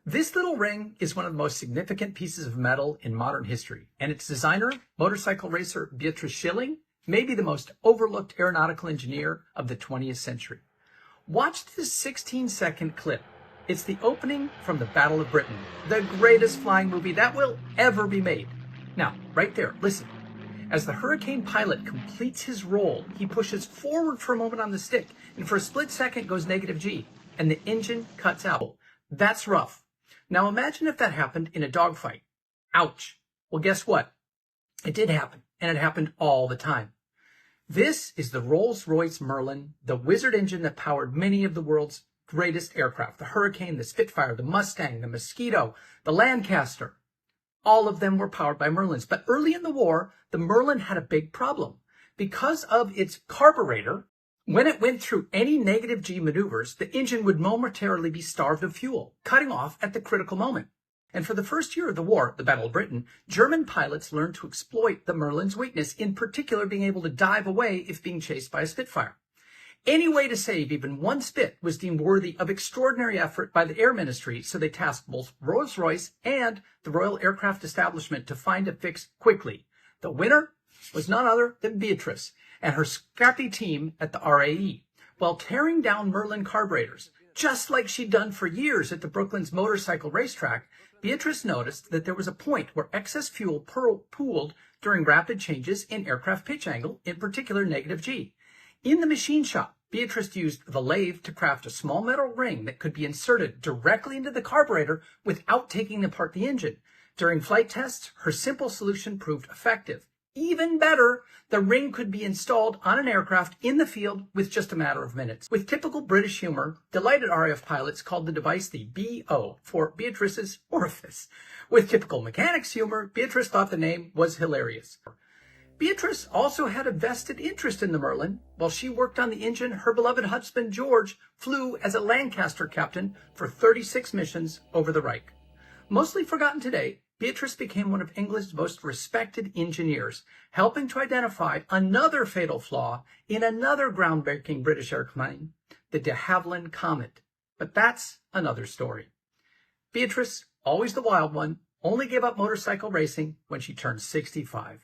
This little ring is one of the most significant pieces of metal in modern history, and its designer, motorcycle racer Beatrice Shilling, may be the most overlooked aeronautical engineer of the 20th century. Watch this 16-second clip. It's the opening from the Battle of Britain, the greatest flying movie that will ever be made. Now, right there, listen. As the Hurricane pilot completes his roll, he pushes forward for a moment on the stick, and for a split second goes negative G, and the engine cuts out. That's rough. Now imagine if that happened in a dogfight. Ouch. Well, guess what? It did happen, and it happened all the time. This is the Rolls-Royce Merlin, the wizard engine that powered many of the world's greatest aircraft. The Hurricane, the Spitfire, the Mustang, the Mosquito, the Lancaster. All of them were powered by Merlins. But early in the war, the Merlin had a big problem. Because of its carburetor, when it went through any negative G maneuvers, the engine would momentarily be starved of fuel, cutting off at the critical moment. And for the first year of the war, the Battle of Britain, German pilots learned to exploit the Merlin's weakness, in particular being able to dive away if being chased by a Spitfire. Any way to save even one Spit was deemed worthy of extraordinary effort by the Air Ministry, so they tasked both Rolls-Royce and the Royal Aircraft Establishment to find a fix quickly. The winner was none other than Beatrice and her scrappy team at the RAE. While tearing down Merlin carburetors, just like she'd done for years at the Brooklands motorcycle racetrack, Beatrice noticed that there was a point where excess fuel pooled during rapid changes in aircraft pitch angle, in particular negative G. In the machine shop, Beatrice used the lathe to craft a small metal ring that could be inserted directly into the carburetor without taking apart the engine. During flight tests, her simple solution proved effective. Even better, the ring could be installed on an aircraft in the field with just a matter of minutes. With typical British humor, delighted RAF pilots called the device the BO for Beatrice's orifice. With typical mechanics humor, Beatrice thought the name was hilarious. Beatrice also had a vested interest in the Merlin. While she worked on the engine, her beloved husband George flew as a Lancaster captain for 36 missions over the Reich. Mostly forgotten today, Beatrice became one of England's most respected engineers, helping to identify another fatal flaw in another groundbreaking British airplane, the de Havilland Comet. But that's another story. Beatrice, always the wild one, only gave up motorcycle racing when she turned 65.